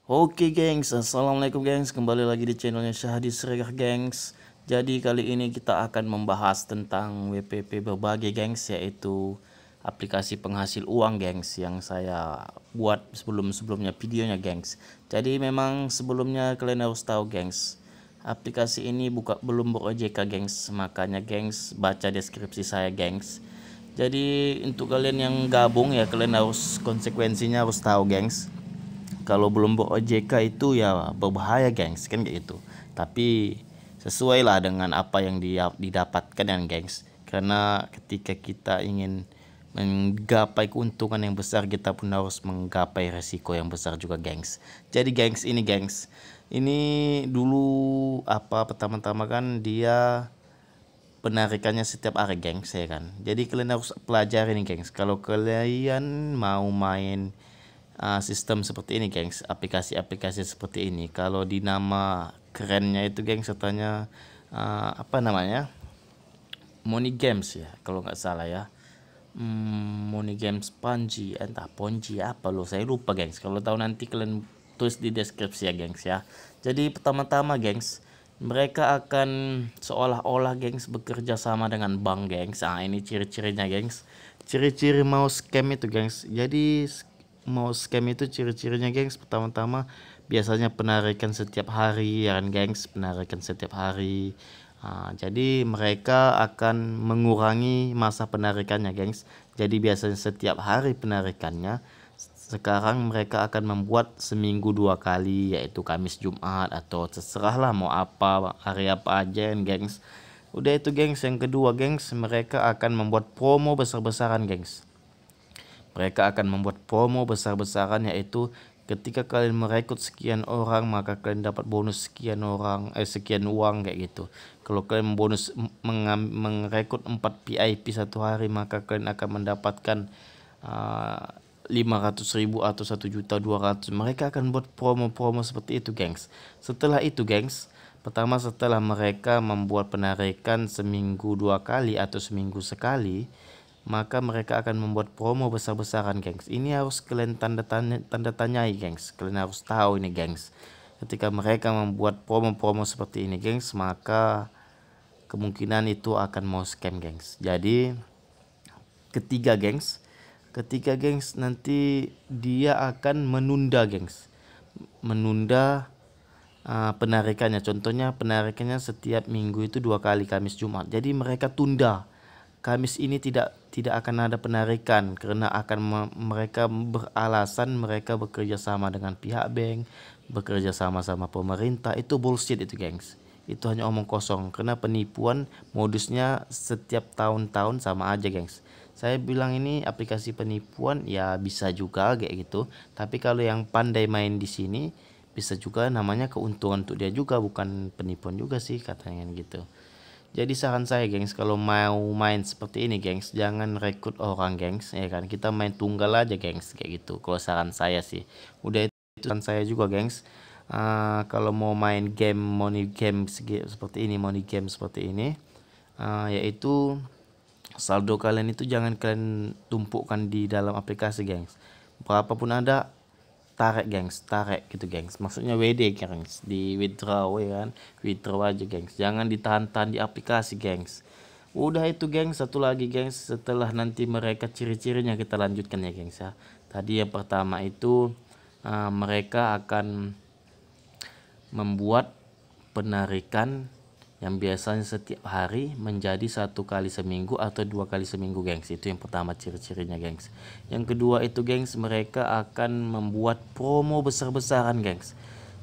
Oke gengs, assalamualaikum gengs, kembali lagi di channelnya Syahdi Sregar gengs. Jadi kali ini kita akan membahas tentang WPP berbagai gengs, yaitu aplikasi penghasil uang gengs yang saya buat sebelumnya videonya gengs. Jadi memang sebelumnya kalian harus tahu gengs, aplikasi ini belum ber-OJK gengs, makanya gengs baca deskripsi saya gengs. Jadi untuk kalian yang gabung ya kalian harus konsekuensinya harus tahu gengs, kalau belum ber-OJK itu ya berbahaya gengs, kan kayak gitu. Tapi sesuai lah dengan apa yang didapatkan ya gengs, karena ketika kita ingin menggapai keuntungan yang besar, kita pun harus menggapai resiko yang besar juga gengs. Jadi gengs, ini dulu apa pertama-tama kan dia penarikannya setiap hari gengs ya kan. Jadi kalian harus pelajari nih gengs, kalau kalian mau main sistem seperti ini gengs, aplikasi-aplikasi seperti ini. Kalau di nama kerennya itu gengs katanya apa namanya, Money Games ya kalau nggak salah ya. Money Games Ponzi, entah Ponzi apa lo, saya lupa gengs. Kalau tahu nanti kalian tulis di deskripsi ya gengs ya. Jadi pertama-tama gengs, mereka akan seolah-olah gengs bekerja sama dengan bank gengs. Ini ciri-cirinya gengs, ciri-ciri mau scam itu gengs. Jadi mau scam itu ciri-cirinya gengs, pertama-tama biasanya penarikan setiap hari ya kan gengs, penarikan setiap hari. Jadi mereka akan mengurangi masa penarikannya gengs. Jadi biasanya setiap hari penarikannya, sekarang mereka akan membuat seminggu 2 kali, yaitu Kamis Jumat atau terserahlah mau apa hari apa aja gengs. Udah itu gengs, yang kedua gengs, mereka akan membuat promo besar-besaran gengs. Mereka akan membuat promo besar-besaran, yaitu ketika kalian merekrut sekian orang maka kalian dapat bonus sekian uang kayak gitu. Kalau kalian bonus merekrut 4 VIP satu hari maka kalian akan mendapatkan 500.000 atau 1.200.000. Mereka akan buat promo-promo seperti itu gengs. Setelah itu gengs, pertama setelah mereka membuat penarikan seminggu 2 kali atau seminggu sekali, maka mereka akan membuat promo besar-besaran gengs. Ini harus kalian tanda tanyai gengs, kalian harus tahu ini gengs. Ketika mereka membuat promo-promo seperti ini gengs, maka kemungkinan itu akan mau scam gengs. Jadi ketiga gengs, nanti dia akan menunda gengs, menunda penarikannya. Contohnya penarikannya setiap minggu itu 2 kali, Kamis Jumat. Jadi mereka tunda. Kamis ini tidak akan ada penarikan karena mereka beralasan mereka bekerja sama dengan pihak bank, bekerja sama pemerintah. Itu bullshit itu gengs. Itu hanya omong kosong, karena penipuan modusnya setiap tahun-tahun sama aja gengs. Saya bilang ini aplikasi penipuan ya bisa juga kayak gitu, tapi kalau yang pandai main di sini bisa juga namanya keuntungan untuk dia juga, bukan penipuan juga sih katanya gitu. Jadi saran saya gengs, kalau mau main seperti ini gengs, jangan rekrut orang gengs ya kan, kita main tunggal aja gengs kayak gitu kalau saran saya sih. Udah itu saran saya juga gengs. Kalau mau main game money game seperti ini, yaitu saldo kalian itu jangan kalian tumpukkan di dalam aplikasi gengs. Berapapun ada, tarik gengs, tarik gitu gengs, maksudnya WD gengs, di withdraw ya kan, withdraw aja gengs, jangan ditahan-tahan di aplikasi gengs. Udah itu gengs, satu lagi gengs, setelah nanti mereka ciri-cirinya kita lanjutkan ya gengs ya. Tadi yang pertama itu mereka akan membuat penarikan yang biasanya setiap hari menjadi 1 kali seminggu atau 2 kali seminggu gengs. Itu yang pertama ciri-cirinya gengs. Yang kedua itu gengs, mereka akan membuat promo besar-besaran gengs.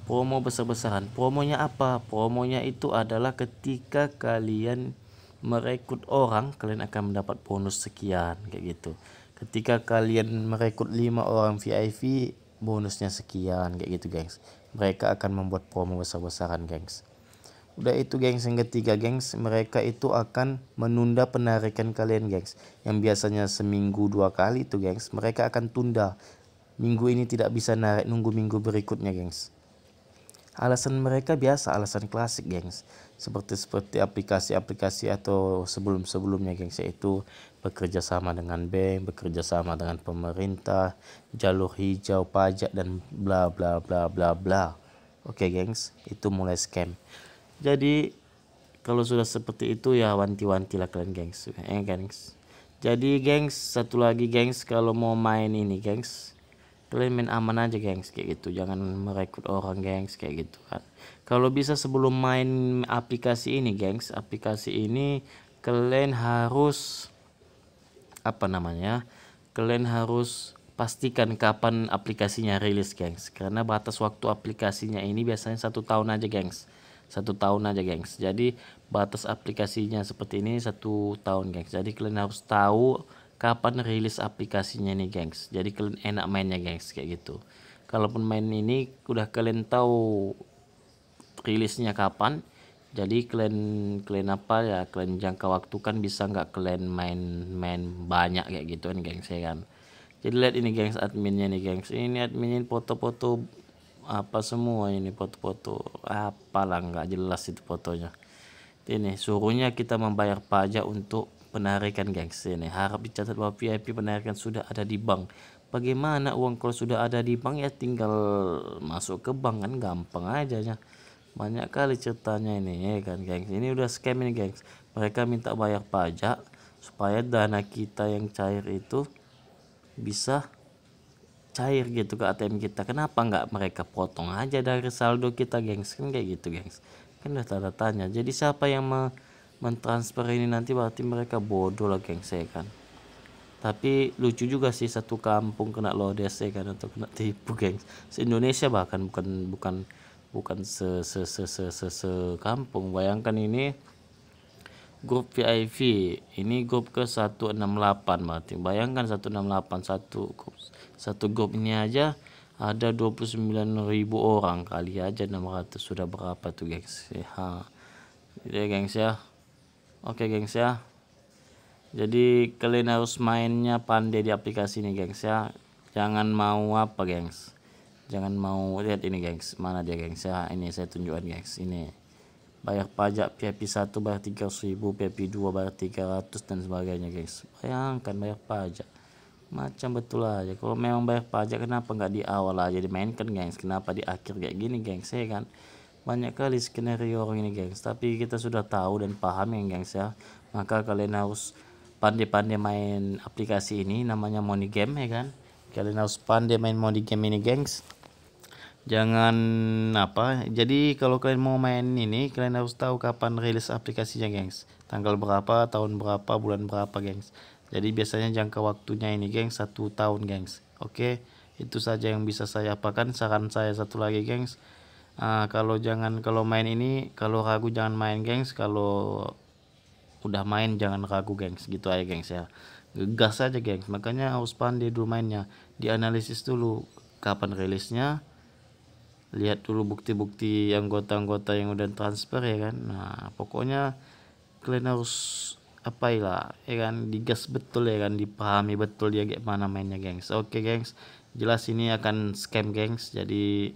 Promo besar-besaran, promonya apa? Promonya itu adalah ketika kalian merekrut orang, kalian akan mendapat bonus sekian kayak gitu. Ketika kalian merekrut 5 orang VIP, bonusnya sekian kayak gitu gengs. Mereka akan membuat promo besar-besaran gengs. Udah itu gengs, yang ketiga gengs, mereka itu akan menunda penarikan kalian gengs. Yang biasanya seminggu 2 kali itu gengs, mereka akan tunda. Minggu ini tidak bisa narik, nunggu minggu berikutnya gengs. Alasan mereka biasa, alasan klasik gengs, seperti aplikasi-aplikasi atau sebelum-sebelumnya gengs, yaitu bekerja sama dengan bank, bekerja sama dengan pemerintah, jalur hijau, pajak, dan bla bla bla bla bla. Oke gengs, itu mulai scam. Jadi kalau sudah seperti itu ya wanti-wanti lah kalian gengs, gengs. Jadi gengs, satu lagi gengs, kalau mau main ini gengs, kalian main aman aja gengs, kayak gitu, jangan merekrut orang gengs, kayak gitu kan. Kalau bisa sebelum main aplikasi ini gengs, aplikasi ini kalian harus apa namanya, kalian harus pastikan kapan aplikasinya rilis gengs, karena batas waktu aplikasinya ini biasanya 1 tahun aja gengs, 1 tahun aja gengs. Jadi batas aplikasinya seperti ini 1 tahun gengs, jadi kalian harus tahu kapan rilis aplikasinya nih gengs, jadi kalian enak mainnya gengs, kayak gitu. Kalaupun main ini udah kalian tahu rilisnya kapan, jadi kalian kalian apa ya, kalian jangka waktu kan bisa nggak kalian main banyak kayak gitu kan gengs ya kan. Jadi lihat ini gengs, adminnya nih gengs, ini adminnya foto-foto apa semua, ini foto-foto apalah nggak jelas itu fotonya. Ini suruhnya kita membayar pajak untuk penarikan gengs. Ini harap dicatat bahwa VIP penarikan sudah ada di bank. Bagaimana uang kalau sudah ada di bank, ya tinggal masuk ke bank kan, gampang aja ya. Banyak kali ceritanya ini ya kan gengs. Ini udah scam ini gengs. Mereka minta bayar pajak supaya dana kita yang cair itu bisa cair gitu ke ATM kita. Kenapa nggak mereka potong aja dari saldo kita gengs, kan kayak gitu gengs. Kan udah tanda tanya. Jadi siapa yang mentransfer ini nanti berarti mereka bodoh lah gengs ya kan. Tapi lucu juga sih, satu kampung kena lodes ya kan, atau kena tipu gengs. Se-Indonesia bahkan, bukan se kampung. Bayangkan ini grup VIP, ini grup ke 168 berarti. Bayangkan 168, satu grup ini aja ada 29.000 orang, kali aja 600, sudah berapa tuh gengs ya. Ya gengs ya. Oke gengs ya. Jadi kalian harus mainnya pandai di aplikasi ini gengs ya. Jangan mau apa gengs, jangan mau lihat ini gengs, mana dia gengs ya. Ini saya tunjukkan gengs, ini bayar pajak VIP 1 bayar 300.000, VIP 2 bayar 300 dan sebagainya gengs. Bayangkan bayar pajak macam betul aja. Kalau memang bayar pajak, kenapa nggak di awal aja dimainkan gengs, kenapa di akhir kayak gini gengs ya kan. Banyak kali skenario orang ini gengs, tapi kita sudah tahu dan paham ya gengs ya. Maka kalian harus pandai-pandai main aplikasi ini, namanya Money Game ya kan. Kalian harus pandai main Money Game ini gengs. Jangan apa, jadi kalau kalian mau main ini, kalian harus tahu kapan rilis aplikasinya gengs, tanggal berapa, tahun berapa, bulan berapa gengs. Jadi biasanya jangka waktunya ini gengs 1 tahun gengs. Oke, itu saja yang bisa saya apakan. Saran saya satu lagi gengs, kalau main ini, kalau ragu jangan main gengs, kalau udah main jangan ragu gengs, gitu aja gengs ya. Gas aja gengs, makanya harus pandai dulu mainnya, dianalisis dulu kapan rilisnya, lihat dulu bukti-bukti anggota-anggota yang udah transfer ya kan. Nah pokoknya kalian harus apa ya kan, digas betul ya kan, dipahami betul dia gimana mainnya gengs. Oke gengs, jelas ini akan scam gengs, jadi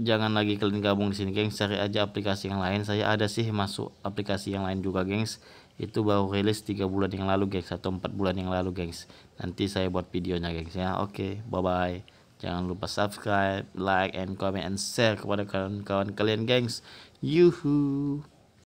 jangan lagi kalian gabung di sini gengs, cari aja aplikasi yang lain. Saya ada sih masuk aplikasi yang lain juga gengs, itu baru rilis 3 bulan yang lalu gengs, atau 4 bulan yang lalu gengs. Nanti saya buat videonya gengs ya. Oke, bye bye. Jangan lupa subscribe, like, and comment, and share kepada kawan-kawan kalian gengs. Yuhu.